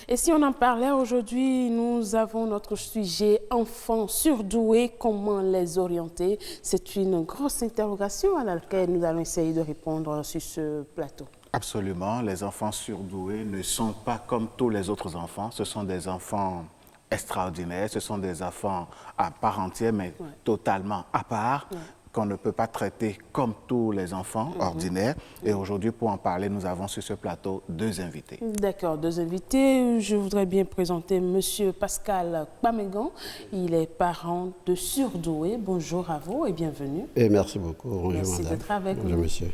Et si on en parlait aujourd'hui, nous avons notre sujet enfants surdoués, comment les orienter? C'est une grosse interrogation à laquelle nous allons essayer de répondre sur ce plateau. Absolument, les enfants surdoués ne sont pas comme tous les autres enfants, ce sont des enfants extraordinaires, ce sont des enfants à part entière, mais totalement à part, qu'on ne peut pas traiter comme tous les enfants ordinaires. Et aujourd'hui, pour en parler, nous avons sur ce plateau deux invités. D'accord, deux invités. Je voudrais bien présenter Monsieur Pascal Kpamegan. Il est parent de surdoués. Bonjour à vous et bienvenue. Et merci beaucoup. Bonjour, merci madame. d'être avec Bonjour, nous. monsieur.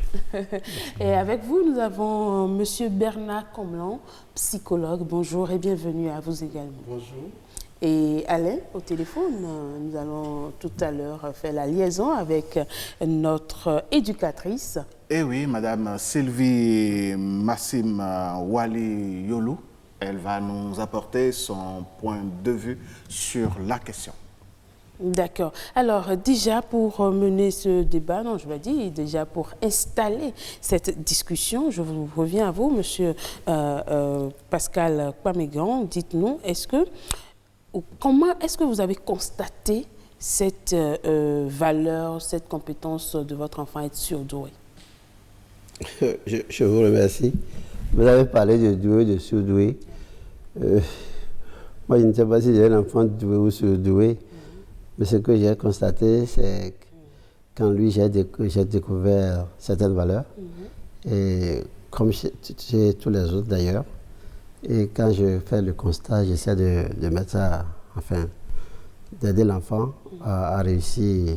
Et avec vous, nous avons Monsieur Bernard Comlan, psychologue. Bonjour et bienvenue à vous également. Bonjour. Et Alain, au téléphone, nous allons tout à l'heure faire la liaison avec notre éducatrice. Eh oui, Madame Sylvie Massim Wali Yolou, elle va nous apporter son point de vue sur la question. D'accord. Alors, déjà pour mener ce débat, non, je vais dire, déjà pour installer cette discussion, je vous reviens à vous, Monsieur Pascal Kpamegan. Dites-nous, comment est-ce que vous avez constaté cette valeur, cette compétence de votre enfant à être surdoué? Je vous remercie. Vous avez parlé de doué, de surdoué. Moi, je ne sais pas si j'ai un enfant doué ou surdoué, mais ce que j'ai constaté, c'est qu'en lui, j'ai découvert certaines valeurs, et comme chez tous les autres d'ailleurs. Et quand je fais le constat, j'essaie de mettre ça, enfin, d'aider l'enfant à réussir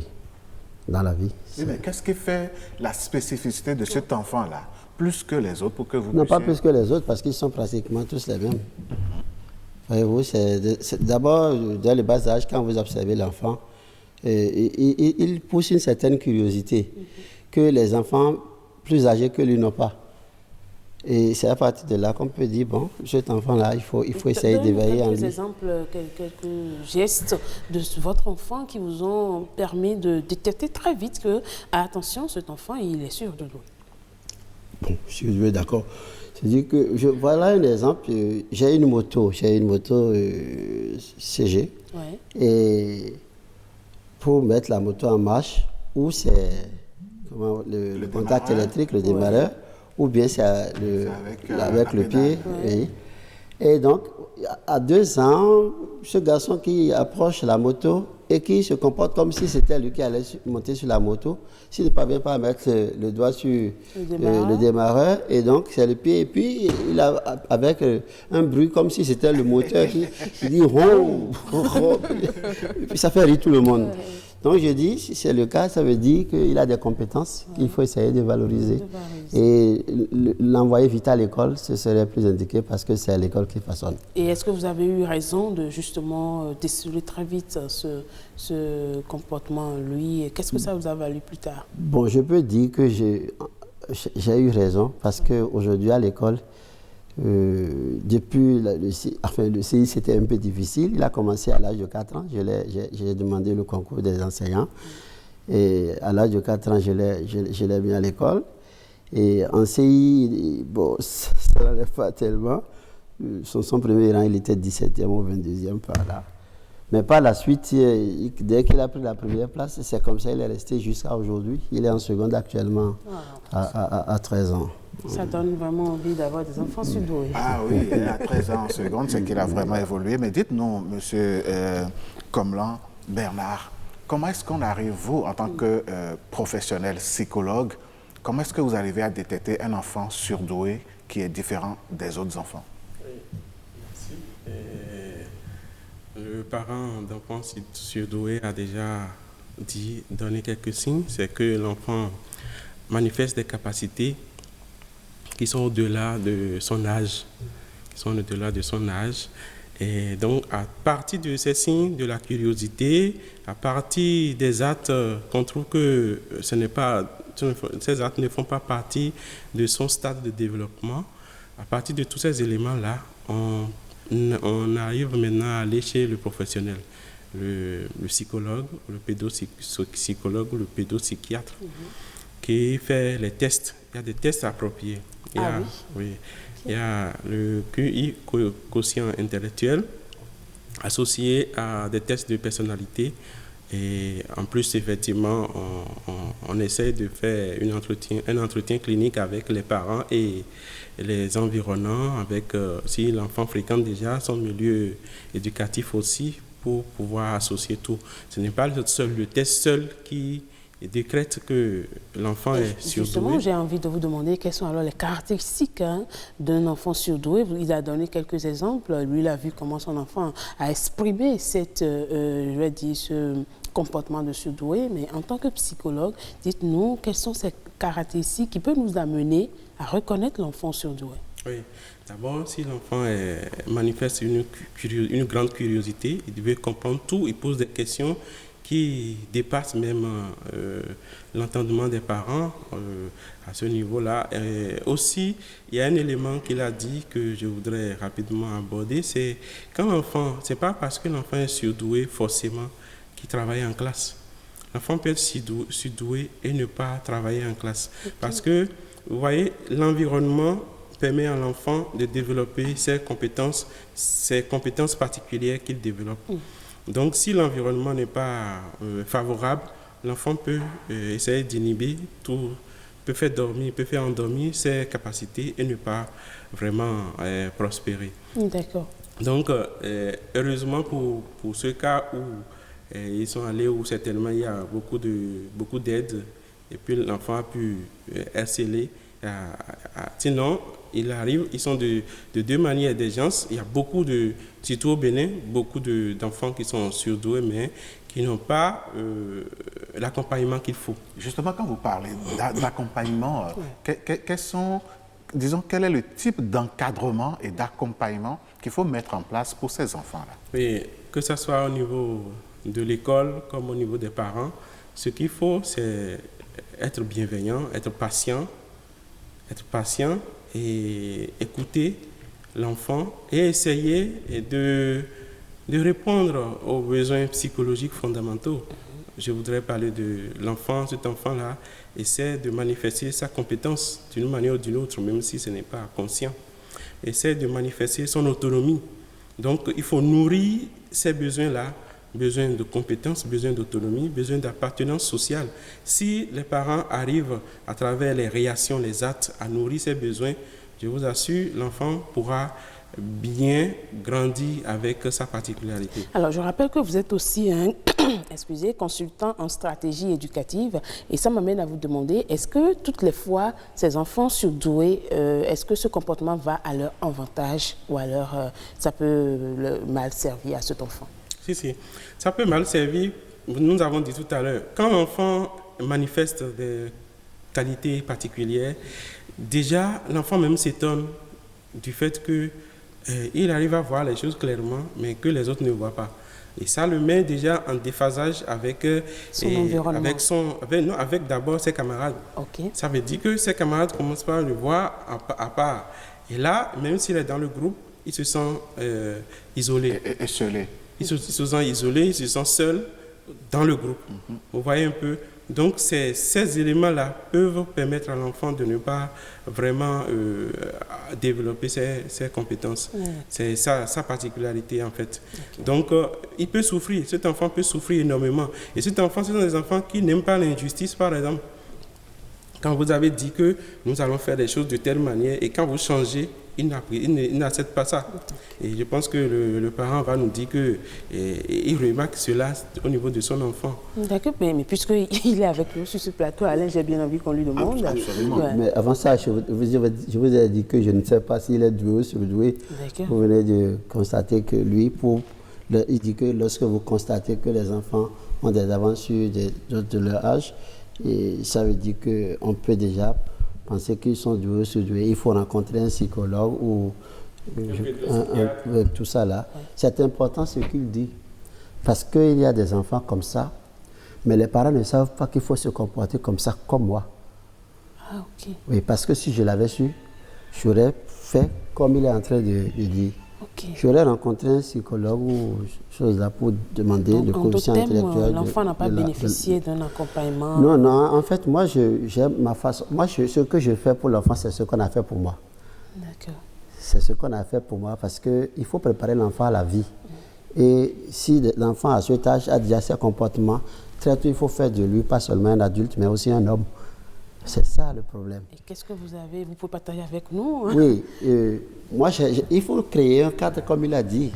dans la vie. Oui, mais qu'est-ce qui fait la spécificité de cet enfant-là, plus que les autres, pour que vous Non, puissiez... pas plus que les autres, parce qu'ils sont pratiquement tous les mêmes. Voyez-vous, d'abord, dès le bas âge, quand vous observez l'enfant, il pousse une certaine curiosité que les enfants plus âgés que lui n'ont pas. Et c'est à partir de là qu'on peut dire, bon, cet enfant-là, il faut essayer d'éveiller en lui. Quelques exemples, quelques gestes de votre enfant qui vous ont permis de détecter très vite que, attention, cet enfant, il est surdoué. Bon, surdoué, d'accord. C'est-à-dire que, voilà un exemple, j'ai une moto CG. Ouais. Et pour mettre la moto en marche, ou c'est le contact électrique, le démarreur, ou bien c'est avec le pied. Oui. Et donc, à 2 ans, ce garçon qui approche la moto et qui se comporte comme si c'était lui qui allait monter sur la moto, s'il ne parvient pas à mettre le doigt sur le démarreur, et donc c'est le pied, et puis il a avec un bruit comme si c'était le moteur qui dit ron, ron, et puis ça fait rire tout le monde. Donc je dis, si c'est le cas, ça veut dire qu'il a des compétences qu'il faut essayer de valoriser. Et l'envoyer vite à l'école, ce serait plus indiqué parce que c'est à l'école qui façonne. Et est-ce que vous avez eu raison de justement déceler très vite ce comportement, lui? Qu'est-ce que ça vous a valu plus tard? Bon, je peux dire que j'ai eu raison parce qu'aujourd'hui à l'école, depuis le CI, c'était un peu difficile. Il a commencé à l'âge de 4 ans. J'ai demandé le concours des enseignants. Et à l'âge de 4 ans, je l'ai mis à l'école. Et en CI, bon, ça n'allait pas tellement. Son premier rang, il était 17e ou 22e par là. Mais par la suite, dès qu'il a pris la première place, c'est comme ça, il est resté jusqu'à aujourd'hui. Il est en seconde actuellement à 13 ans. Ça donne vraiment envie d'avoir des enfants surdoués. Ah oui, à 13 ans en seconde, c'est qu'il a vraiment évolué. Mais dites-nous, Monsieur Comlan, Bernard, comment est-ce qu'on arrive, vous, en tant que professionnel psychologue, comment est-ce que vous arrivez à détecter un enfant surdoué qui est différent des autres enfants? Oui, merci. Le parent d'enfant surdoué a déjà donné quelques signes. C'est que l'enfant manifeste des capacités qui sont au-delà de son âge. Et donc, à partir de ces signes, de la curiosité, à partir des actes qu'on trouve que ces actes ne font pas partie de son stade de développement, à partir de tous ces éléments-là, on arrive maintenant à aller chez le professionnel, le psychologue, le pédopsychologue ou le pédopsychiatre, qui fait les tests. Il y a des tests appropriés. Oui. Il y a le QI, quotient intellectuel, associé à des tests de personnalité. Et en plus, effectivement, on essaie de faire un entretien clinique avec les parents et les environnants, avec si l'enfant fréquente déjà son milieu éducatif aussi, pour pouvoir associer tout. Ce n'est pas le test seul qui décrète que l'enfant est surdoué. Justement, j'ai envie de vous demander quelles sont alors les caractéristiques d'un enfant surdoué. Il a donné quelques exemples. Lui, il a vu comment son enfant a exprimé ce comportement de surdoué. Mais en tant que psychologue, dites-nous quelles sont ces caractéristiques qui peuvent nous amener à reconnaître l'enfant surdoué. Oui. D'abord, si l'enfant manifeste une grande curiosité, il veut comprendre tout, il pose des questions qui dépasse même l'entendement des parents à ce niveau-là. Aussi, il y a un élément qu'il a dit que je voudrais rapidement aborder, c'est quand l'enfant, c'est pas parce que l'enfant est surdoué forcément qu'il travaille en classe. L'enfant peut être surdoué et ne pas travailler en classe. Okay. Parce que, vous voyez, l'environnement permet à l'enfant de développer ses compétences particulières qu'il développe. Donc, si l'environnement n'est pas favorable, l'enfant peut essayer d'inhiber tout, peut faire endormir ses capacités et ne pas vraiment prospérer. D'accord. Donc, heureusement pour ce cas où ils sont allés, où certainement il y a beaucoup d'aide, et puis l'enfant a pu harceler. Sinon, il arrive, ils sont de deux manières des gens. Il y a surtout au Bénin, beaucoup d'enfants qui sont surdoués, mais qui n'ont pas l'accompagnement qu'il faut. Justement, quand vous parlez d'accompagnement, quel est le type d'encadrement et d'accompagnement qu'il faut mettre en place pour ces enfants-là? Oui, que ce soit au niveau de l'école comme au niveau des parents, ce qu'il faut, c'est être bienveillant, être patient et écouter l'enfant et essayer de répondre aux besoins psychologiques fondamentaux. Je voudrais parler de l'enfant. Cet enfant-là essaie de manifester sa compétence d'une manière ou d'une autre, même si ce n'est pas conscient. Essaie de manifester son autonomie. Donc, il faut nourrir ces besoins-là, besoin de compétences, besoin d'autonomie, besoin d'appartenance sociale. Si les parents arrivent, à travers les réactions, les actes, à nourrir ces besoins, je vous assure, l'enfant pourra bien grandir avec sa particularité. Alors, je rappelle que vous êtes aussi un consultant en stratégie éducative, et ça m'amène à vous demander, est-ce que toutes les fois, ces enfants surdoués, est-ce que ce comportement va à leur avantage ou alors ça peut mal servir à cet enfant? Si, ça peut mal servir. Nous avons dit tout à l'heure, quand l'enfant manifeste des qualités particulières, déjà, l'enfant même s'étonne du fait qu'il arrive à voir les choses clairement, mais que les autres ne voient pas. Et ça le met déjà en déphasage avec son environnement. Avec d'abord ses camarades. Okay. Ça veut dire que ses camarades commencent par le voir à part. Et là, même s'il est dans le groupe, il se sent isolé. Il se sent isolé, il se sent seul dans le groupe. Vous voyez un peu. Donc, ces éléments-là peuvent permettre à l'enfant de ne pas vraiment développer ses compétences. C'est sa particularité, en fait. Okay. Donc, il peut souffrir. Cet enfant peut souffrir énormément. Et cet enfant, ce sont des enfants qui n'aiment pas l'injustice, par exemple. Quand vous avez dit que nous allons faire des choses de telle manière, et quand vous changez, il n'accepte pas ça. Et je pense que le parent va nous dire qu'il remarque cela au niveau de son enfant. D'accord, mais puisqu'il est avec nous sur ce plateau, Alain, j'ai bien envie qu'on lui demande. Absolument. Ouais. Mais avant ça, je vous ai dit que je ne sais pas s'il est doué ou surdoué. Vous venez de constater que lui, il dit que lorsque vous constatez que les enfants ont des avances sur des autres de leur âge, et ça veut dire qu'on peut déjà penser qu'ils sont doués ou surdoués. Il faut rencontrer un psychologue ou tout ça là. Ouais. C'est important ce qu'il dit. Parce qu'il y a des enfants comme ça, mais les parents ne savent pas qu'il faut se comporter comme ça, comme moi. Ah, ok. Oui, parce que si je l'avais su, j'aurais fait comme il est en train de dire. Okay. J'aurais rencontré un psychologue ou chose là pour demander le coefficient intellectuel. L'enfant n'a pas bénéficié d'un accompagnement. Non, non, en fait, moi, j'aime ma façon. Moi, ce que je fais pour l'enfant, c'est ce qu'on a fait pour moi. D'accord. C'est ce qu'on a fait pour moi parce qu'il faut préparer l'enfant à la vie. Et si l'enfant à cet âge a déjà ses comportements, très tôt, il faut faire de lui pas seulement un adulte, mais aussi un homme. C'est ça le problème. Et qu'est-ce que vous avez? Vous pouvez partager avec nous, hein? Oui, moi, il faut créer un cadre, comme il a dit,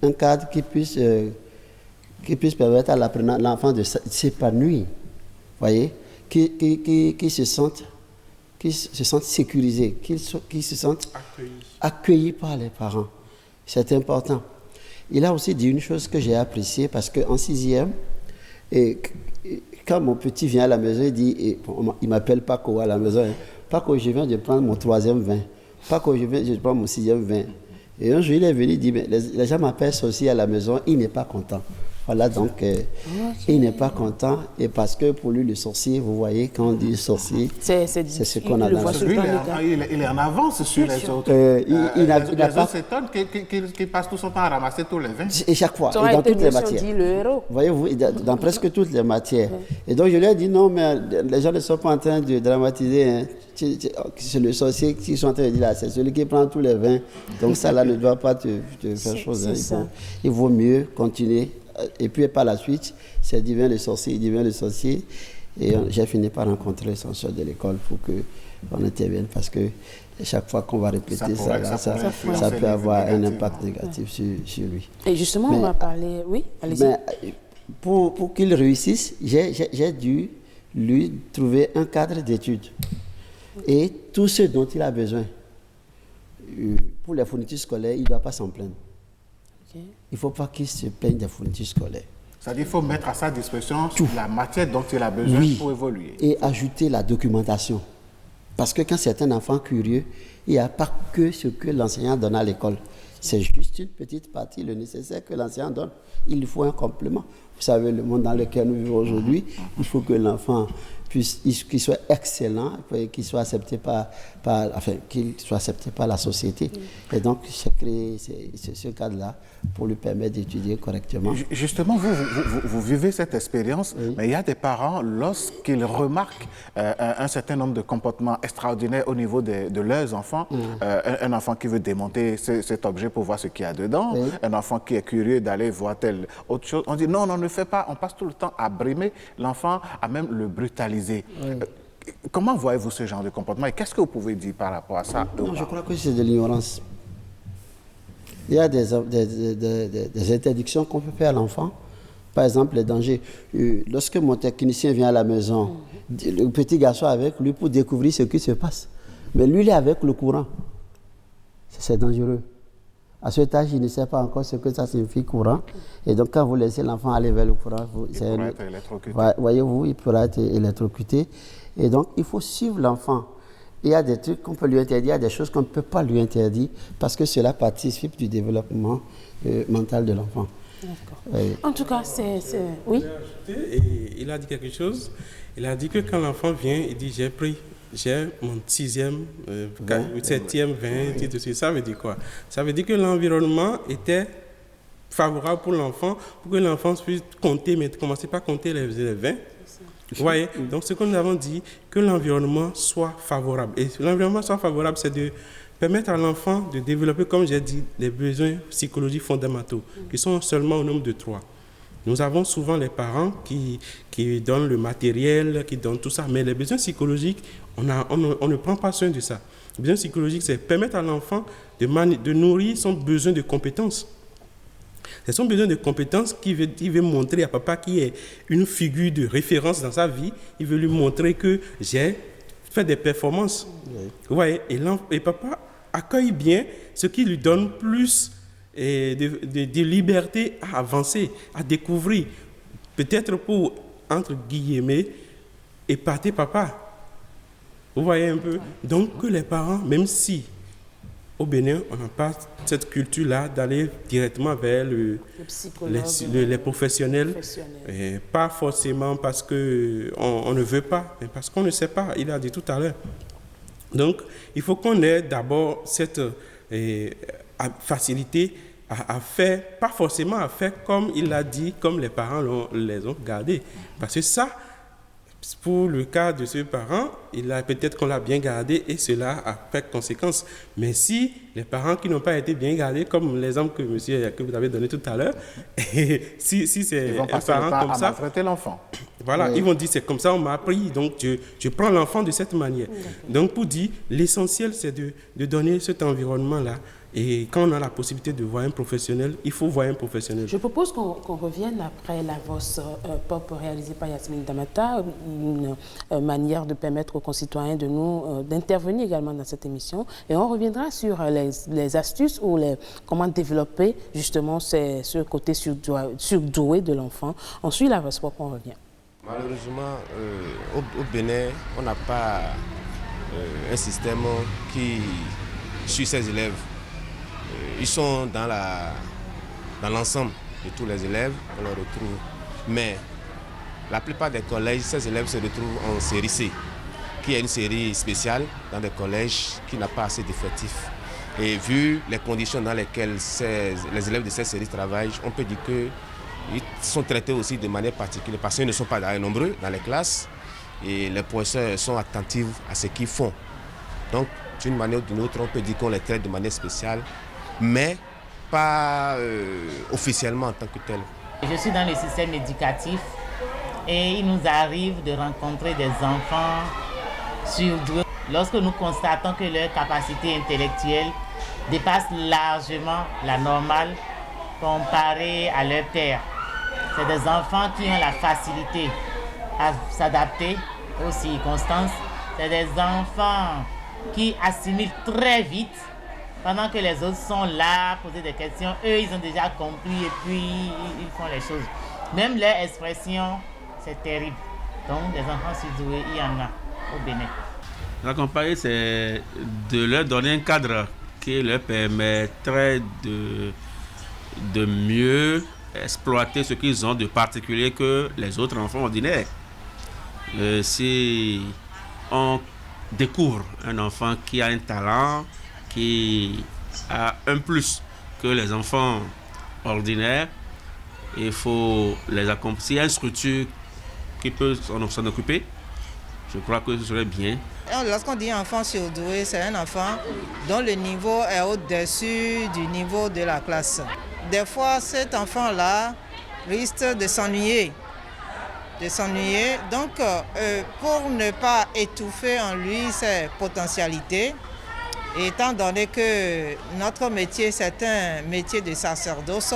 un cadre qui puisse permettre à l'enfant de s'épanouir, voyez, qui se sente sécurisé, qui se sente accueilli par les parents. C'est important. Il a aussi dit une chose que j'ai appréciée parce qu'en 6e, quand mon petit vient à la maison, il dit, il m'appelle Paco à la maison, hein, Paco, je viens de prendre mon 3e vin. Paco, je viens de prendre mon 6e vin. Et un jour, il est venu, il dit, mais les gens m'appellent sorcier à la maison, il n'est pas content. Voilà, donc, il n'est pas content, et parce que pour lui, le sorcier, vous voyez, quand on dit sorcier, c'est ce qu'on a dans lui, il est en avance sur les autres. Les autres s'étonnent qu'il passe tout son temps à ramasser tous les vins. Et chaque fois, et dans toutes les matières. Dit le héros. Voyez-vous, dans presque toutes les matières. Et donc, je lui ai dit, non, mais les gens ne sont pas en train de dramatiser. Hein. C'est le sorcier qui sont en train de dire là, c'est celui qui prend tous les vins. Donc, ça là ne doit pas te faire chose. Hein. Il vaut mieux continuer. Et puis par la suite, c'est devient le sorcier, il devient le sorcier. Et j'ai fini par rencontrer son chef de l'école pour qu'on intervienne parce que chaque fois qu'on va répéter ça peut avoir un impact négatif sur lui. Et justement, on va parler... Oui, allez-y. Mais pour qu'il réussisse, j'ai dû lui trouver un cadre d'études et tout ce dont il a besoin. Pour les fournitures scolaires, il ne doit pas s'en plaindre. Il ne faut pas qu'il se plaigne des fournitures scolaires. C'est-à-dire qu'il faut mettre à sa disposition la matière dont il a besoin pour évoluer. Et ajouter la documentation. Parce que quand c'est un enfant curieux, il n'y a pas que ce que l'enseignant donne à l'école. C'est juste une petite partie, le nécessaire que l'enseignant donne. Il lui faut un complément. Vous savez, le monde dans lequel nous vivons aujourd'hui, il faut que l'enfant qu'il soit excellent, qu'il soit accepté qu'il soit accepté par la société. Et donc, j'ai créé ce cadre-là pour lui permettre d'étudier correctement. Justement, vous vivez cette expérience, mais il y a des parents, lorsqu'ils remarquent un certain nombre de comportements extraordinaires au niveau de leurs enfants, un enfant qui veut démonter cet objet pour voir ce qu'il y a dedans, un enfant qui est curieux d'aller voir telle autre chose, on dit non, ne fait pas, on passe tout le temps à brimer l'enfant, à même le brutaliser. Comment voyez-vous ce genre de comportement et qu'est-ce que vous pouvez dire par rapport à ça? Non, je crois que c'est de l'ignorance. Il y a des interdictions qu'on peut faire à l'enfant. Par exemple, les dangers. Lorsque mon technicien vient à la maison, le petit garçon avec lui pour découvrir ce qui se passe. Mais lui, il est avec le courant. C'est dangereux. À cet âge, il ne sait pas encore ce que ça signifie courant. Et donc, quand vous laissez l'enfant aller vers le courant, il pourra être électrocuté. Voyez-vous, il pourra être électrocuté. Et donc, il faut suivre l'enfant. Il y a des trucs qu'on peut lui interdire, il y a des choses qu'on ne peut pas lui interdire parce que cela participe du développement mental de l'enfant. Oui. En tout cas, c'est... Oui. Il a dit quelque chose. Il a dit que quand l'enfant vient, il dit j'ai mon 6e, 7e, 20, ça veut dire quoi? Ça veut dire que l'environnement était favorable pour l'enfant, pour que l'enfant puisse compter, mais commencer par compter les 20. Vous voyez? Donc, ce que nous avons dit, que l'environnement soit favorable. Et l'environnement soit favorable, c'est de permettre à l'enfant de développer, comme j'ai dit, les besoins psychologiques fondamentaux, qui sont seulement au nombre de 3. Nous avons souvent les parents qui donnent le matériel, qui donnent tout ça, mais les besoins psychologiques, on ne prend pas soin de ça. Les besoins psychologiques, c'est permettre à l'enfant de nourrir son besoin de compétences. C'est son besoin de compétences qu'il veut montrer à papa qui est une figure de référence dans sa vie. Il veut lui montrer que j'ai fait des performances. Vous voyez, et papa accueille bien ce qui lui donne plus de liberté à avancer, à découvrir, peut-être pour, entre guillemets, épater papa. Vous voyez un peu? Donc que les parents, même si au Bénin, on n'a pas cette culture-là d'aller directement vers les professionnels, et pas forcément parce qu'on ne veut pas, mais parce qu'on ne sait pas, il a dit tout à l'heure. Donc, il faut qu'on ait d'abord cette à faciliter, à faire, pas forcément à faire comme il l'a dit, comme les parents les ont gardés. Parce que ça, pour le cas de ce parent, peut-être qu'on l'a bien gardé et cela a fait conséquence. Mais si les parents qui n'ont pas été bien gardés, comme l'exemple que vous avez donné tout à l'heure, si c'est un parent comme ça, maltraiter l'enfant. Voilà, ils vont dire c'est comme ça on m'a appris, donc je prends l'enfant de cette manière. Donc pour dire, l'essentiel c'est de donner cet environnement-là. Et quand on a la possibilité de voir un professionnel, il faut voir un professionnel. Je propose qu'on revienne après la voix pop réalisée par Yasmine Damata, une manière de permettre aux concitoyens de d'intervenir également dans cette émission. Et on reviendra sur les astuces ou comment développer justement ce côté surdoué de l'enfant. On suit la voix pop, on revient. Malheureusement, au Bénin, on n'a pas un système qui suit ses élèves. Ils sont dans l'ensemble de tous les élèves, on les retrouve. Mais la plupart des collèges, ces élèves se retrouvent en série C, qui est une série spéciale dans des collèges qui n'a pas assez d'effectifs. Et vu les conditions dans lesquelles les élèves de cette série travaillent, on peut dire qu'ils sont traités aussi de manière particulière parce qu'ils ne sont pas nombreux dans les classes et les professeurs sont attentifs à ce qu'ils font. Donc, d'une manière ou d'une autre, on peut dire qu'on les traite de manière spéciale, mais pas officiellement en tant que tel. Je suis dans le système éducatif et il nous arrive de rencontrer des enfants surdoués. Lorsque nous constatons que leur capacité intellectuelle dépasse largement la normale comparée à leurs pairs. C'est des enfants qui ont la facilité à s'adapter aux circonstances. C'est des enfants qui assimilent très vite pendant que les autres sont là à poser des questions. Eux, ils ont déjà compris et puis ils font les choses. Même leur expression, c'est terrible. Donc, des enfants surdoués, il y en a au Bénin. L'accompagner, c'est de leur donner un cadre qui leur permettrait de mieux exploiter ce qu'ils ont de particulier que les autres enfants ordinaires. Si on découvre un enfant qui a un talent, qui a un plus que les enfants ordinaires, il faut les accompagner. S'il y a une structure qui peut s'en occuper, je crois que ce serait bien. Lorsqu'on dit enfant surdoué, c'est un enfant dont le niveau est au-dessus du niveau de la classe. Des fois, cet enfant-là risque de s'ennuyer. Donc, pour ne pas étouffer en lui ses potentialités, étant donné que notre métier, c'est un métier de sacerdoce,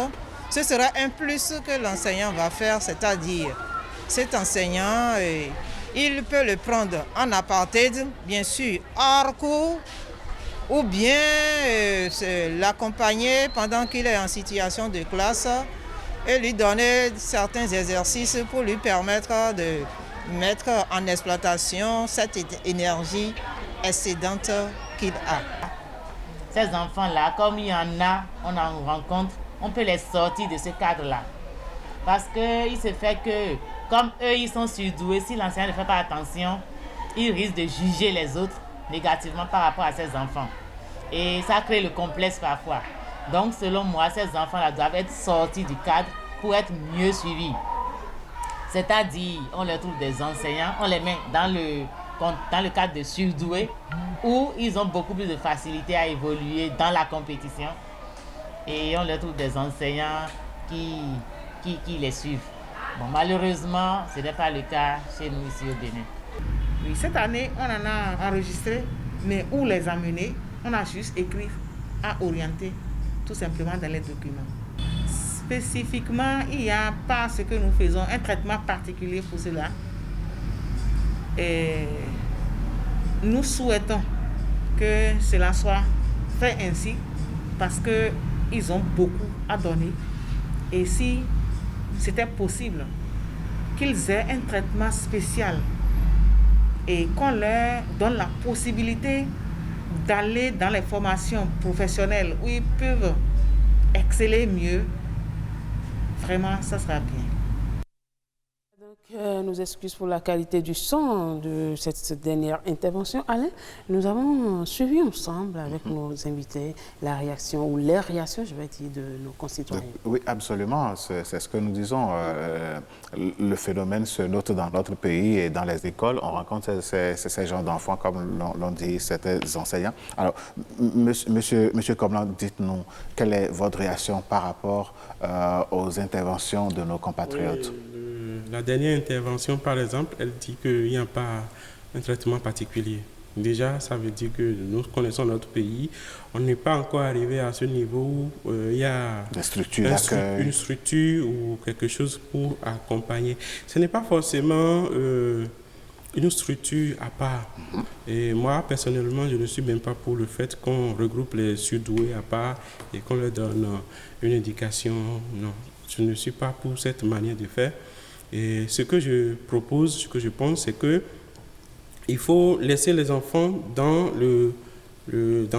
ce sera un plus que l'enseignant va faire, c'est-à-dire cet enseignant, il peut le prendre en aparté, bien sûr, hors cours, ou bien l'accompagner pendant qu'il est en situation de classe et lui donner certains exercices pour lui permettre de mettre en exploitation cette énergie excédente qu'il a. Ces enfants-là, comme il y en a, on en rencontre, on peut les sortir de ce cadre-là. Parce qu'il se fait que, comme eux, ils sont surdoués, si l'enseignant ne fait pas attention, il risque de juger les autres négativement par rapport à ces enfants. Et ça crée le complexe parfois. Donc, selon moi, ces enfants-là doivent être sortis du cadre pour être mieux suivis. C'est-à-dire, on leur trouve des enseignants, on les met dans le cadre de surdoués, où ils ont beaucoup plus de facilité à évoluer dans la compétition. Et on leur trouve des enseignants qui les suivent. Bon, malheureusement, ce n'est pas le cas chez nous ici au Bénin. Oui, cette année, on en a enregistré, mais où les amener, on a juste écrit à orienter, tout simplement dans les documents. Spécifiquement, il n'y a pas ce que nous faisons, un traitement particulier pour cela. Et nous souhaitons que cela soit fait ainsi parce qu'ils ont beaucoup à donner. Et si c'était possible qu'ils aient un traitement spécial et qu'on leur donne la possibilité d'aller dans les formations professionnelles où ils peuvent exceller mieux, vraiment, ça sera bien. Donc, Nous excuses pour la qualité du son de cette dernière intervention. Alain, nous avons suivi ensemble avec nos invités la réaction ou les réactions, je vais dire, de nos concitoyens. Oui, absolument. C'est ce que nous disons. Le phénomène se note dans notre pays et dans les écoles. On rencontre ces genres d'enfants, comme l'ont dit certains enseignants. Alors, monsieur Comlan, dites-nous, quelle est votre réaction par rapport aux interventions de nos compatriotes? Oui, la dernière intervention, par exemple, elle dit qu'il n'y a pas un traitement particulier. Déjà, ça veut dire que nous connaissons notre pays. On n'est pas encore arrivé à ce niveau où il y a une structure ou quelque chose pour accompagner. Ce n'est pas forcément une structure à part. Et moi, personnellement, je ne suis même pas pour le fait qu'on regroupe les surdoués à part et qu'on leur donne une éducation. Non, je ne suis pas pour cette manière de faire. Et ce que je propose, ce que je pense, c'est que il faut laisser les enfants dans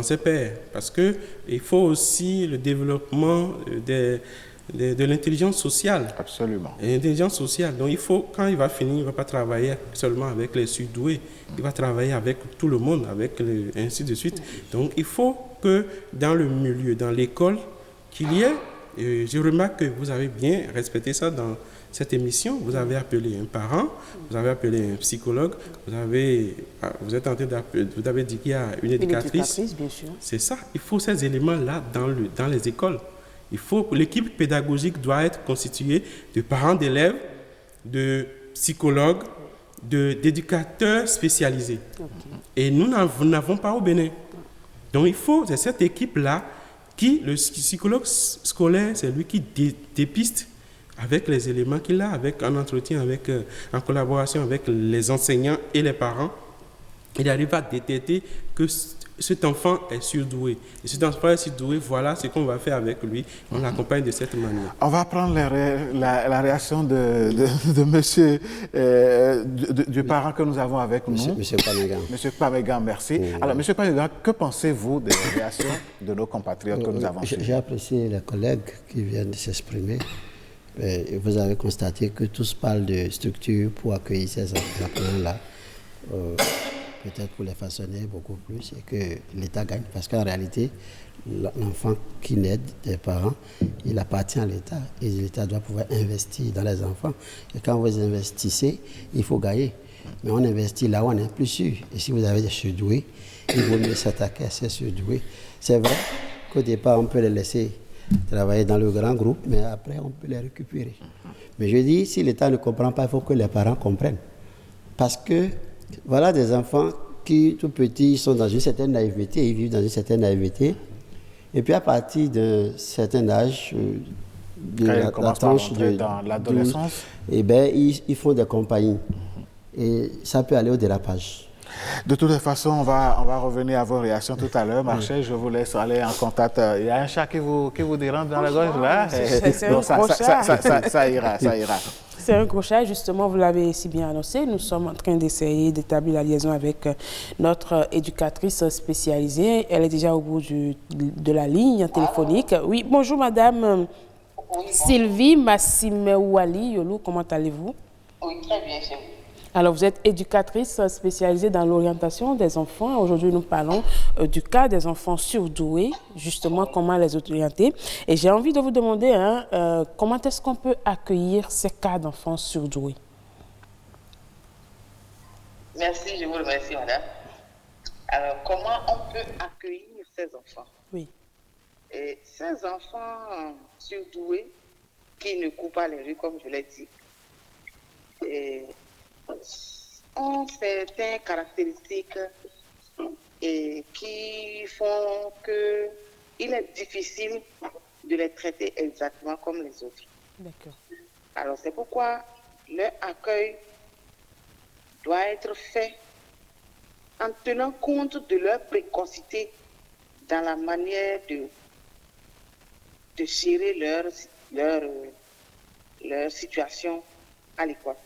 ses pairs, parce que il faut aussi le développement de l'intelligence sociale. Absolument. L'intelligence sociale. Donc il faut, quand il va finir, il ne va pas travailler seulement avec les surdoués, il va travailler avec tout le monde, ainsi de suite. Donc il faut que dans le milieu, dans l'école, qu'il y ait, je remarque que vous avez bien respecté ça dans cette émission. Vous avez appelé un parent, vous avez appelé un psychologue, vous êtes en train vous avez dit qu'il y a une éducatrice. Bien sûr. C'est ça. Il faut ces éléments-là dans les écoles. L'équipe pédagogique doit être constituée de parents d'élèves, de psychologues, d'éducateurs spécialisés. Okay. Et nous n'avons pas au Bénin. Donc c'est cette équipe-là le psychologue scolaire, c'est lui qui dépiste avec les éléments qu'il a, en entretien, en collaboration avec les enseignants et les parents. Il arrive à détecter que cet enfant est surdoué. Et cet enfant est surdoué, voilà ce qu'on va faire avec lui. On l'accompagne de cette manière. On va prendre la réaction de monsieur, du parent que nous avons avec nous. Monsieur Pamegan. Monsieur Pamegan, merci. Alors, monsieur Pamegan, que pensez-vous des réactions de nos compatriotes que nous avons suivis? J'ai apprécié les collègues qui viennent de s'exprimer. Vous avez constaté que tous parlent de structure pour accueillir ces apprenants-là. Peut-être pour les façonner beaucoup plus et que l'État gagne. Parce qu'en réalité, l'enfant qui naît des parents, il appartient à l'État. Et l'État doit pouvoir investir dans les enfants. Et quand vous investissez, il faut gagner. Mais on investit là où on est plus sûr. Et si vous avez des surdoués, il vaut mieux s'attaquer à ces surdoués. C'est vrai qu'au départ, on peut les laisser travailler dans le grand groupe, mais après, on peut les récupérer. Mais je dis, si l'État ne comprend pas, il faut que les parents comprennent. Parce que, voilà des enfants qui, tout petits, sont dans une certaine naïveté, ils vivent dans une certaine naïveté. Et puis, à partir d'un certain âge, de la tranche dans l'adolescence, eh bien, ils font des compagnies. Et ça peut aller au dérapage. De toute façon, on va revenir à vos réactions tout à l'heure. Marchais, je vous laisse aller en contact. Il y a un chat qui vous dérange dans la gorge là. Ça ira. C'est un gros chat, justement, vous l'avez si bien annoncé. Nous sommes en train d'essayer d'établir la liaison avec notre éducatrice spécialisée. Elle est déjà au bout de la ligne téléphonique. Oui, bonjour madame Sylvie Massimewali Yolou, comment allez-vous? Oui, très bien, chez vous. Alors, vous êtes éducatrice spécialisée dans l'orientation des enfants. Aujourd'hui, nous parlons du cas des enfants surdoués, justement, comment les orienter. Et j'ai envie de vous demander, comment est-ce qu'on peut accueillir ces cas d'enfants surdoués? Merci, je vous remercie, madame. Alors, comment on peut accueillir ces enfants? Oui. Et ces enfants surdoués qui ne courent pas les rues, comme je l'ai dit, ont certaines caractéristiques qui font qu'il est difficile de les traiter exactement comme les autres. D'accord. Alors c'est pourquoi leur accueil doit être fait en tenant compte de leur précocité dans la manière de gérer leur situation à l'école.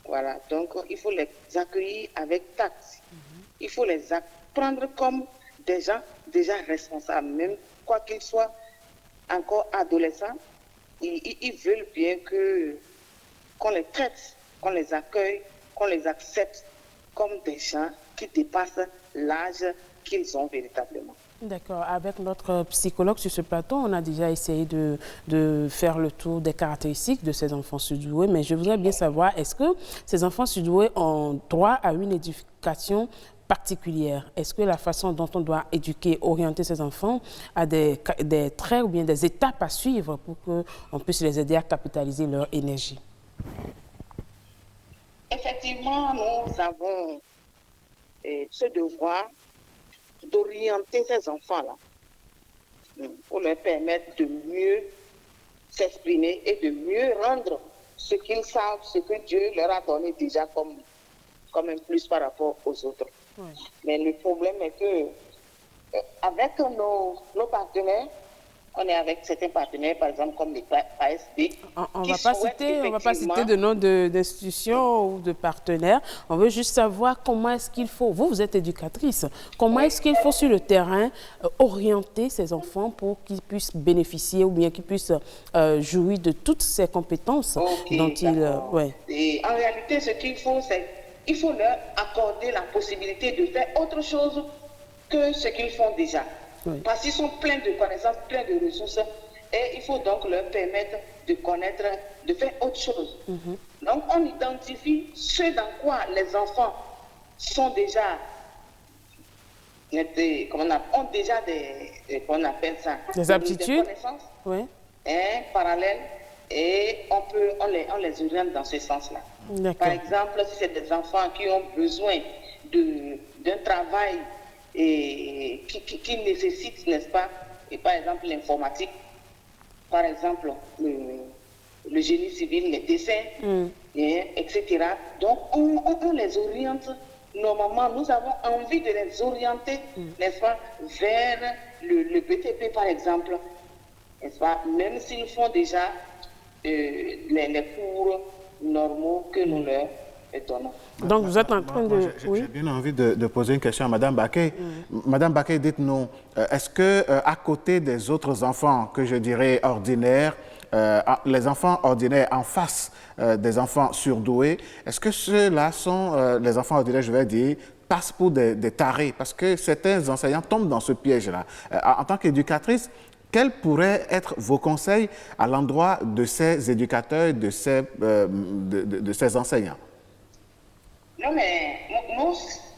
Voilà, donc il faut les accueillir avec tact. Il faut les prendre comme des gens déjà responsables, même quoi qu'ils soient encore adolescents. Ils veulent bien que qu'on les traite, qu'on les accueille, qu'on les accepte comme des gens qui dépassent l'âge qu'ils ont véritablement. D'accord. Avec notre psychologue sur ce plateau, on a déjà essayé de faire le tour des caractéristiques de ces enfants surdoués, mais je voudrais bien savoir, est-ce que ces enfants surdoués ont droit à une éducation particulière? Est-ce que la façon dont on doit éduquer, orienter ces enfants a des traits ou bien des étapes à suivre pour qu'on puisse les aider à capitaliser leur énergie? Effectivement, nous avons ce devoir d'orienter ces enfants-là pour leur permettre de mieux s'exprimer et de mieux rendre ce qu'ils savent, ce que Dieu leur a donné déjà comme un plus par rapport aux autres. Oui. Mais le problème est que avec nos partenaires, on est avec certains partenaires, par exemple comme les PASD. On ne va pas citer de nom d'institutions ou de partenaires. On veut juste savoir comment est-ce qu'il faut, vous êtes éducatrice, comment est-ce qu'il faut sur le terrain orienter ces enfants pour qu'ils puissent bénéficier ou bien qu'ils puissent jouir de toutes ces compétences dont ils... Et en réalité, ce qu'il faut, c'est qu'il faut leur accorder la possibilité de faire autre chose que ce qu'ils font déjà. Oui. Parce qu'ils sont pleins de connaissances, pleins de ressources, et il faut donc leur permettre de connaître, de faire autre chose. Donc, on identifie ce dans quoi les enfants sont déjà, ont déjà qu'on appelle ça, des aptitudes, des connaissances, parallèles, et on les oriente dans ce sens-là. Par exemple, si c'est des enfants qui ont besoin d'un travail et qui nécessite, n'est-ce pas, et par exemple l'informatique, par exemple le génie civil, les dessins, etc. Donc on les oriente. Normalement, nous avons envie de les orienter, n'est-ce pas, vers le BTP par exemple, n'est-ce pas, même s'ils font déjà les cours normaux que nous leur donnons. Donc, vous êtes en train de... J'ai bien envie de poser une question à Mme Baquet. Mme Baquet, dites-nous, est-ce qu'à côté des autres enfants que je dirais ordinaires, les enfants ordinaires en face des enfants surdoués, est-ce que ceux-là sont, les enfants ordinaires, je vais dire, passent pour des tarés? Parce que certains enseignants tombent dans ce piège-là. En tant qu'éducatrice, quels pourraient être vos conseils à l'endroit de ces éducateurs, de ces enseignants? Non, mais nous,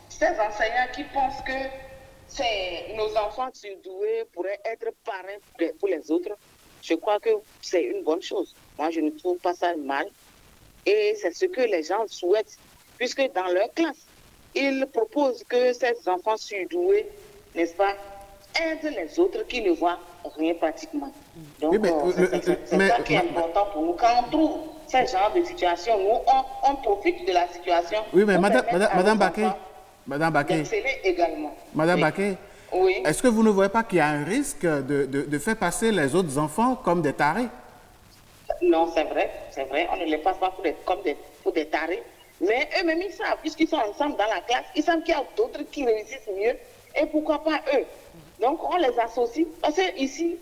ces enseignants qui pensent que nos enfants surdoués pourraient être parrains pour les autres, je crois que c'est une bonne chose. Moi, je ne trouve pas ça mal. Et c'est ce que les gens souhaitent, puisque dans leur classe, ils proposent que ces enfants surdoués, n'est-ce pas, aident les autres qui ne voient rien pratiquement. Donc, c'est ça qui est important pour nous. Quand on trouve ce genre de situation, nous, on profite de la situation. Oui, mais Madame Baquet, également. Madame Baquet, oui. Est-ce que vous ne voyez pas qu'il y a un risque de faire passer les autres enfants comme des tarés? Non, c'est vrai, on ne les passe pas pour des tarés. Mais eux-mêmes, ils savent, puisqu'ils sont ensemble dans la classe, ils savent qu'il y a d'autres qui réussissent mieux, et pourquoi pas eux? Donc, on les associe, parce que ici,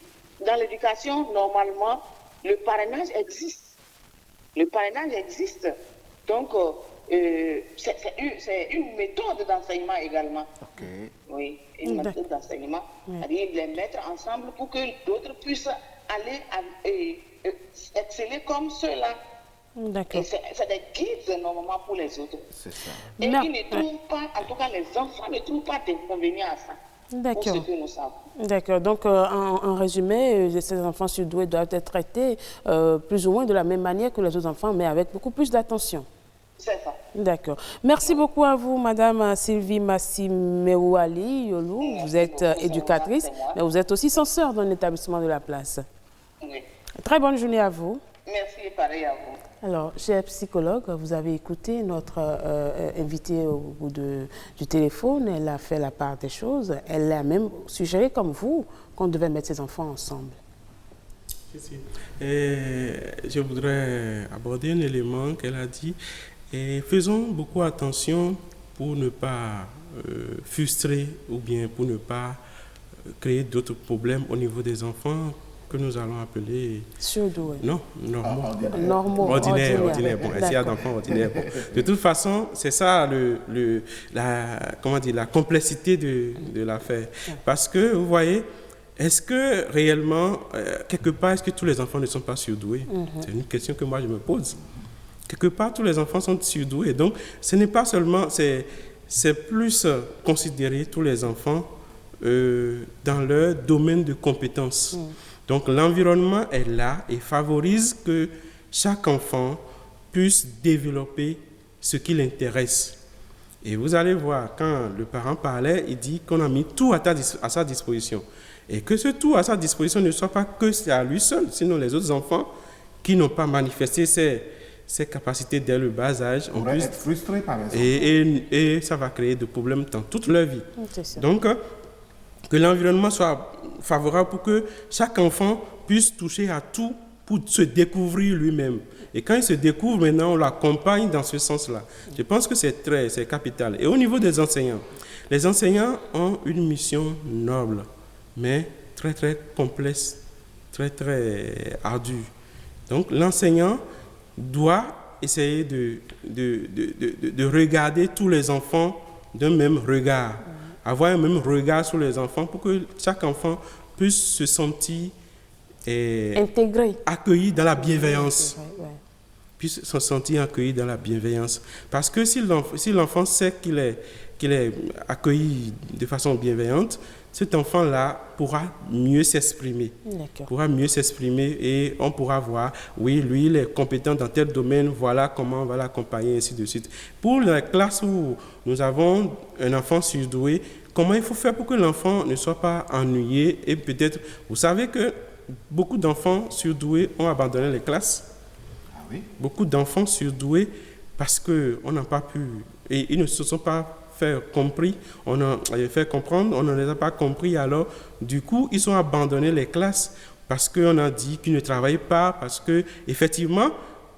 dans l'éducation, normalement, le parrainage existe. Donc, c'est une méthode d'enseignement également. Okay. Oui, une méthode d'enseignement. C'est-à-dire les mettre ensemble pour que d'autres puissent aller exceller comme ceux-là. D'accord. C'est des guides normalement pour les autres. C'est ça. Et ils ne trouvent pas, en tout cas les enfants ne trouvent pas d'inconvénient à ça. D'accord. Pour ce que nous savons. D'accord. Donc, en résumé, ces enfants surdoués doivent être traités plus ou moins de la même manière que les autres enfants, mais avec beaucoup plus d'attention. C'est ça. D'accord. Merci beaucoup à vous, Madame Sylvie Massimewali Yolou. Vous êtes éducatrice, mais vous êtes aussi censeur dans l'établissement de la place. Oui. Très bonne journée à vous. Merci, pareil à vous. Alors, chers psychologues, vous avez écouté notre invitée au bout du téléphone. Elle a fait la part des choses. Elle a même suggéré, comme vous, qu'on devait mettre ses enfants ensemble. Je voudrais aborder un élément qu'elle a dit. Faisons beaucoup attention pour ne pas frustrer ou bien pour ne pas créer d'autres problèmes au niveau des enfants que nous allons appeler... Surdoués. Non, normaux. Normaux. Ordinaire. Bon, s'il y a d'enfants ordinaires. Bon. De toute façon, c'est ça la complexité de l'affaire. Parce que, vous voyez, est-ce que réellement, quelque part, est-ce que tous les enfants ne sont pas surdoués? C'est une question que moi je me pose. Quelque part, tous les enfants sont surdoués. Donc, ce n'est pas seulement... C'est plus considérer tous les enfants dans leur domaine de compétences. Donc, l'environnement est là et favorise que chaque enfant puisse développer ce qui l'intéresse. Et vous allez voir, quand le parent parlait, il dit qu'on a mis tout à sa disposition. Et que ce tout à sa disposition ne soit pas que à lui seul, sinon les autres enfants qui n'ont pas manifesté ces capacités dès le bas âge, on pourrait être frustrés par exemple. Et ça va créer des problèmes dans toute leur vie. Donc, que l'environnement soit favorable pour que chaque enfant puisse toucher à tout pour se découvrir lui-même. Et quand il se découvre, maintenant, on l'accompagne dans ce sens-là. Je pense que c'est capital. Et au niveau des enseignants, les enseignants ont une mission noble, mais très, très complexe, très, très ardue. Donc, l'enseignant doit essayer de regarder tous les enfants d'un même regard, avoir un même regard sur les enfants pour que chaque enfant puisse se sentir intégré, accueilli dans la bienveillance. Puisse se sentir accueilli dans la bienveillance. Parce que si l'enfant sait qu'il est accueilli de façon bienveillante, cet enfant-là pourra mieux s'exprimer. Et on pourra voir, oui, lui, il est compétent dans tel domaine, voilà comment on va l'accompagner, ainsi de suite. Pour la classe où nous avons un enfant surdoué, comment il faut faire pour que l'enfant ne soit pas ennuyé et peut-être, vous savez que beaucoup d'enfants surdoués ont abandonné les classes. Ah oui? Beaucoup d'enfants surdoués parce qu'on n'a pas pu, et ils ne se sont pas fait comprendre, on ne les a pas compris, alors du coup ils ont abandonné les classes parce qu'on a dit qu'ils ne travaillent pas, parce que effectivement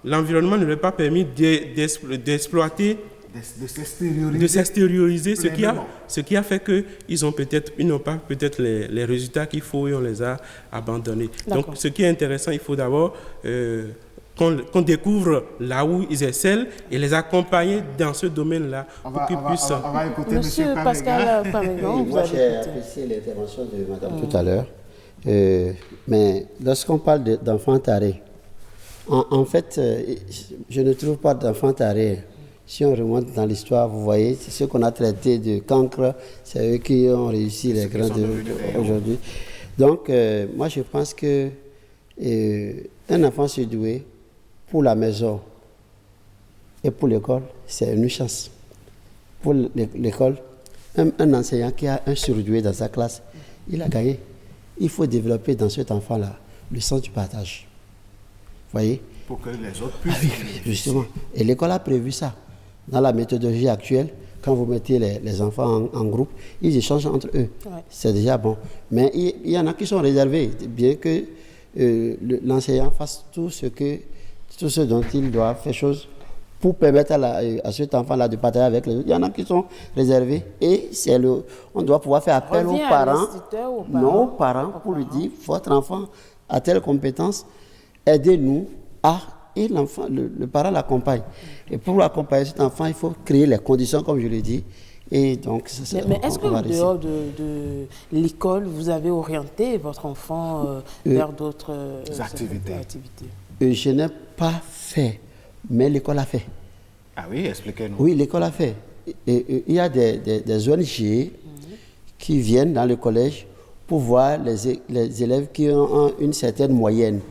l'environnement ne leur a pas permis d'exploiter, de s'extérioriser, ce qui a fait qu'ils n'ont pas peut-être les résultats qu'il faut et on les a abandonnés. Donc ce qui est intéressant, il faut d'abord qu'on découvre là où ils excellent et les accompagner dans ce domaine-là pour qu'ils puissent... On va écouter Monsieur Pascal Pamégan. Moi, j'ai apprécié l'intervention de madame tout à l'heure. Mais lorsqu'on parle d'enfants tarés, en fait, je ne trouve pas d'enfants tarés. Si on remonte dans l'histoire, vous voyez, c'est ceux qu'on a traités de cancre, c'est eux qui ont réussi les grands aujourd'hui. Donc, moi, je pense que un enfant surdoué, pour la maison et pour l'école, c'est une chance. Pour l'école, un enseignant qui a un surdoué dans sa classe, il a gagné. Il faut développer dans cet enfant-là le sens du partage. Vous voyez? Pour que les autres puissent... oui, justement. Et l'école a prévu ça. Dans la méthodologie actuelle, quand vous mettez les enfants en groupe, ils échangent entre eux. Ouais. C'est déjà bon. Mais il y en a qui sont réservés, bien que l'enseignant fasse tout ce dont il doit faire chose pour permettre à cet enfant-là de partager avec les autres. Il y en a qui sont réservés et on doit pouvoir faire appel aux parents pour lui dire, votre enfant a telle compétence, aidez-nous à... Et l'enfant, le parent l'accompagne. Et pour accompagner cet enfant, il faut créer les conditions, comme je l'ai dit. Et donc, mais est-ce que dehors de l'école, vous avez orienté votre enfant vers d'autres activités? Je n'ai pas fait, mais l'école a fait. Ah oui, expliquez-nous. Oui, l'école a fait. Et il y a des ONG qui viennent dans le collège pour voir les élèves qui ont une certaine moyenne.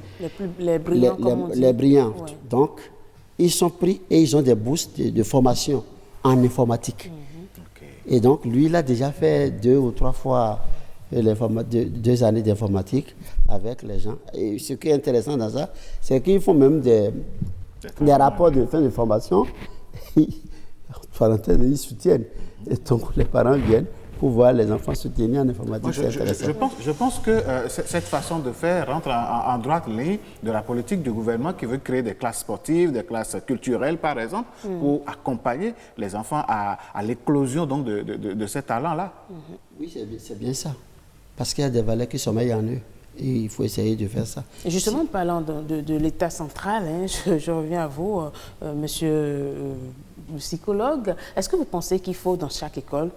Les brillants, comme on dit. Les brillants. Ouais. Donc, ils sont pris et ils ont des bourses de formation en informatique. Et donc, lui, il a déjà fait 2 ou 3 fois 2 années d'informatique avec les gens. Et ce qui est intéressant dans ça, c'est qu'ils font même des rapports de fin de formation. Ils soutiennent. Et donc, les parents viennent pour voir les enfants soutenir en informatique. C'est intéressant. Je pense que cette façon de faire rentre en droite ligne de la politique du gouvernement qui veut créer des classes sportives, des classes culturelles, par exemple, pour accompagner les enfants à l'éclosion donc de ces talents-là. Oui, c'est bien ça. Parce qu'il y a des valeurs qui sommeillent en eux. Et il faut essayer de faire ça. Et justement, parlant de l'État central, hein, je reviens à vous, monsieur le psychologue. Est-ce que vous pensez qu'il faut, dans chaque école,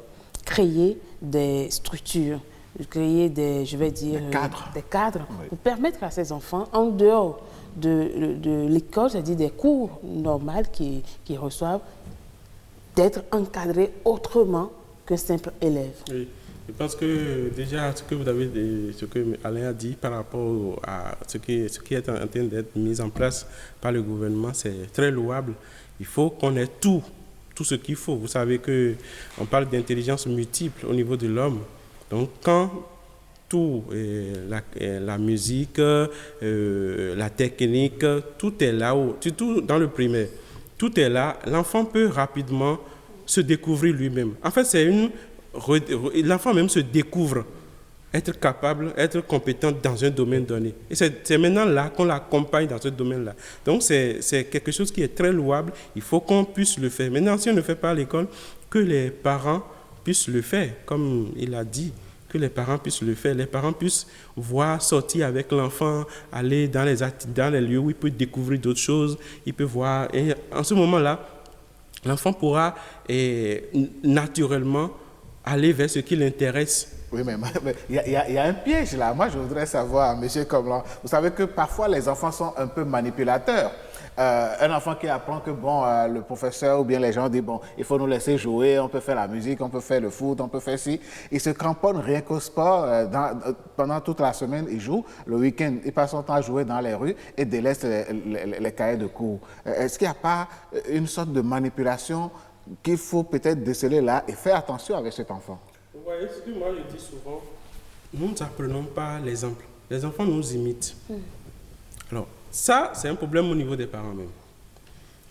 créer des structures, créer des cadres pour permettre à ces enfants, en dehors de l'école, c'est-à-dire des cours normaux qu'ils reçoivent, d'être encadrés autrement qu'un simple élève? Oui. Je pense que déjà ce que Alain a dit par rapport à ce qui est en train d'être mis en place par le gouvernement, c'est très louable. Il faut qu'on ait tout ce qu'il faut. Vous savez qu'on parle d'intelligence multiple au niveau de l'homme. Donc quand tout, la musique, la technique, tout est là, surtout dans le primaire, tout est là, l'enfant peut rapidement se découvrir lui-même. En fait, l'enfant même se découvre, être capable, être compétent dans un domaine donné. Et c'est maintenant là qu'on l'accompagne dans ce domaine-là. Donc c'est quelque chose qui est très louable, il faut qu'on puisse le faire. Maintenant, si on ne le fait pas à l'école, que les parents puissent le faire, comme il a dit, que les parents puissent le faire, les parents puissent voir, sortir avec l'enfant, aller dans les lieux où il peut découvrir d'autres choses, il peut voir, et en ce moment-là, l'enfant pourra naturellement aller vers ce qui l'intéresse. Oui, mais il y a un piège là. Moi, je voudrais savoir, monsieur Comlan, vous savez que parfois les enfants sont un peu manipulateurs. Un enfant qui apprend que le professeur ou bien les gens disent il faut nous laisser jouer, on peut faire la musique, on peut faire le foot, on peut faire ci. Il se cramponne rien qu'au sport. Pendant toute la semaine, il joue. Le week-end, il passe son temps à jouer dans les rues et délaisse les cahiers de cours. Est-ce qu'il n'y a pas une sorte de manipulation qu'il faut peut-être déceler là et faire attention avec cet enfant? Vous voyez, ce que moi je dis souvent, nous n'apprenons pas l'exemple. Les enfants nous imitent. Alors, ça, c'est un problème au niveau des parents même.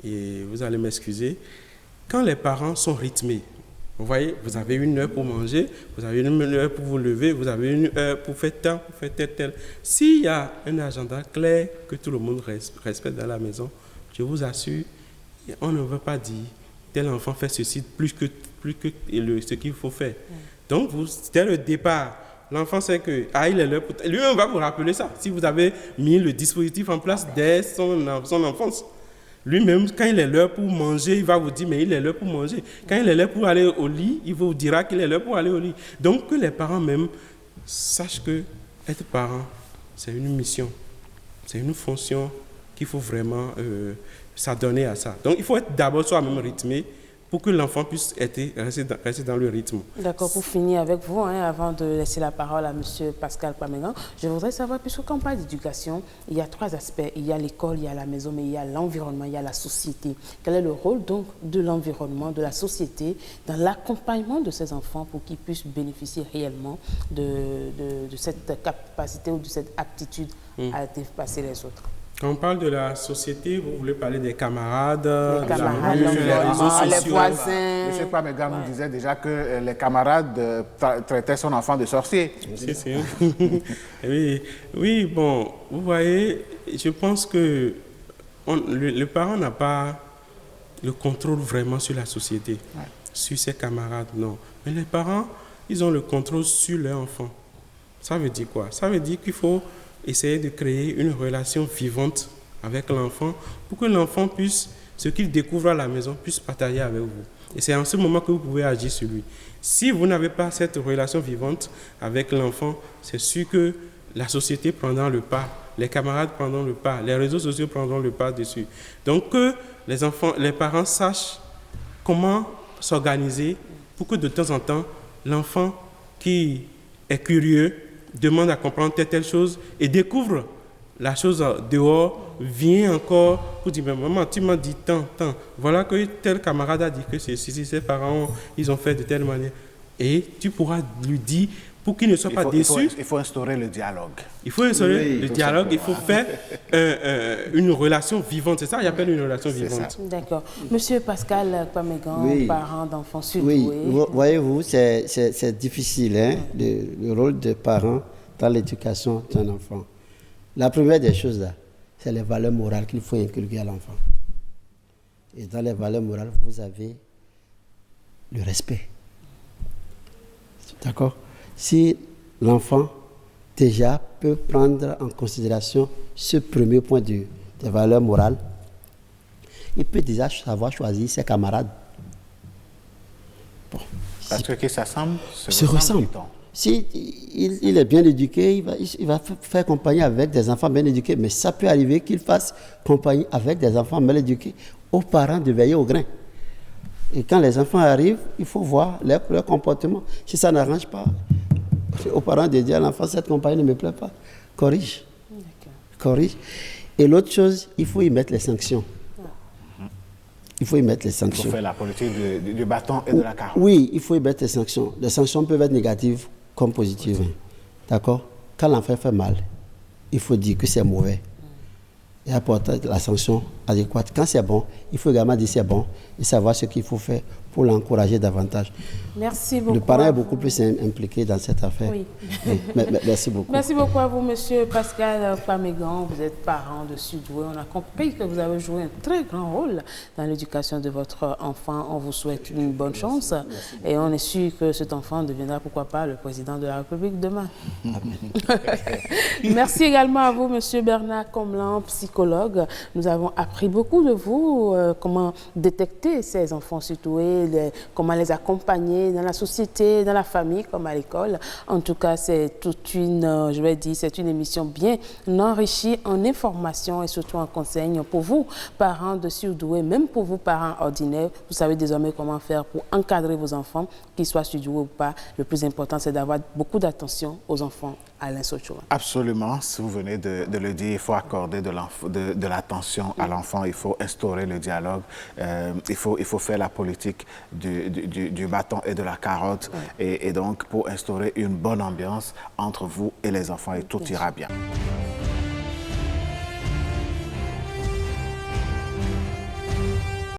Et vous allez m'excuser, quand les parents sont rythmés, vous voyez, vous avez une heure pour manger, vous avez une heure pour vous lever, vous avez une heure pour faire tant, pour faire tel. S'il y a un agenda clair que tout le monde respecte dans la maison, je vous assure, on ne veut pas dire tel enfant fait ceci plus que ce qu'il faut faire. Donc, dès le départ, l'enfant sait que il est l'heure pour... Lui-même va vous rappeler ça. Si vous avez mis le dispositif en place dès son enfance, lui-même, quand il est l'heure pour manger, il va vous dire, mais il est l'heure pour manger. Quand il est l'heure pour aller au lit, il vous dira qu'il est l'heure pour aller au lit. Donc, que les parents même sachent que être parent, c'est une mission, c'est une fonction qu'il faut vraiment s'adonner à ça. Donc, il faut être d'abord soi-même rythmé pour que l'enfant puisse rester dans le rythme. D'accord, pour finir avec vous, avant de laisser la parole à M. Pascal Kwamegan, je voudrais savoir, puisque quand on parle d'éducation, il y a 3 aspects. Il y a l'école, il y a la maison, mais il y a l'environnement, il y a la société. Quel est le rôle donc de l'environnement, de la société, dans l'accompagnement de ces enfants pour qu'ils puissent bénéficier réellement de cette capacité ou de cette aptitude à dépasser les autres? Quand on parle de la société, vous voulez parler des camarades, les réseaux sociaux, les voisins. M. Kwamegan nous disait déjà que les camarades traitaient son enfant de sorcier. Oui, bon, vous voyez, je pense que le parent n'a pas le contrôle vraiment sur la société, sur ses camarades, non. Mais les parents, ils ont le contrôle sur leur enfant. Ça veut dire quoi? Ça veut dire qu'il faut essayer de créer une relation vivante avec l'enfant pour que l'enfant puisse, ce qu'il découvre à la maison, puisse partager avec vous. Et c'est en ce moment que vous pouvez agir sur lui. Si vous n'avez pas cette relation vivante avec l'enfant, c'est sûr que la société prendra le pas, les camarades prendront le pas, les réseaux sociaux prendront le pas dessus. Donc que les parents sachent comment s'organiser pour que de temps en temps, l'enfant qui est curieux demande à comprendre telle chose et découvre la chose dehors, vient encore pour dire, mais maman, tu m'as dit tant. Voilà que tel camarade a dit que ses parents, ils ont fait de telle manière. Et tu pourras lui dire, pour qu'il ne soit pas déçu. Il faut instaurer le dialogue. Il faut instaurer le dialogue, il faut faire une relation vivante. C'est ça, j'appelle une relation vivante. D'accord. Monsieur Pascal Kwamegan, parent d'enfants surdoués. Oui, voyez-vous, c'est difficile, le rôle de parent dans l'éducation d'un enfant. La première des choses, là, c'est les valeurs morales qu'il faut inculquer à l'enfant. Et dans les valeurs morales, vous avez le respect. D'accord? Si l'enfant déjà peut prendre en considération ce premier point des valeurs morales. Il peut déjà savoir choisir ses camarades. Bon, parce que qui s'assemble se ressemble. Si il est bien éduqué, il va faire compagnie avec des enfants bien éduqués, mais ça peut arriver qu'il fasse compagnie avec des enfants mal éduqués, aux parents de veiller au grain. Et quand les enfants arrivent, il faut voir leur comportement. Si ça n'arrange pas, aux parents de dire à l'enfant, cette compagnie ne me plaît pas, corrige. Corrige. Et l'autre chose, il faut y mettre les sanctions. Il faut y mettre les sanctions. Il faut faire la politique du bâton et de la carotte. Oui, il faut y mettre les sanctions. Les sanctions peuvent être négatives comme positives. D'accord? Quand l'enfant fait mal, il faut dire que c'est mauvais. Et apporter la sanction adéquate. Quand c'est bon, il faut également dire c'est bon et savoir ce qu'il faut faire pour l'encourager davantage. Merci beaucoup. Le parent est beaucoup plus impliqué dans cette affaire. Oui. Merci beaucoup. Merci beaucoup à vous, monsieur Pascal Pamégan. Vous êtes parent de Sudoué. On a compris que vous avez joué un très grand rôle dans l'éducation de votre enfant. On vous souhaite une bonne chance. Et on est sûr que cet enfant deviendra, pourquoi pas, le président de la République demain. Merci également à vous, monsieur Bernard Comlan, psychologue. Nous avons appris beaucoup de vous, comment détecter ces enfants Sudoué, comment les accompagner dans la société, dans la famille, comme à l'école. En tout cas, c'est toute une, je vais dire, c'est une émission bien enrichie en informations et surtout en conseils pour vous, parents de surdoués, même pour vous, parents ordinaires. Vous savez désormais comment faire pour encadrer vos enfants, qu'ils soient surdoués ou pas. Le plus important, c'est d'avoir beaucoup d'attention aux enfants. Alain Sochoa. Absolument, si vous venez de le dire, il faut accorder de l'attention à l'enfant, il faut instaurer le dialogue, il faut faire la politique du bâton et de la carotte, et donc pour instaurer une bonne ambiance entre vous et les enfants, et tout ira bien.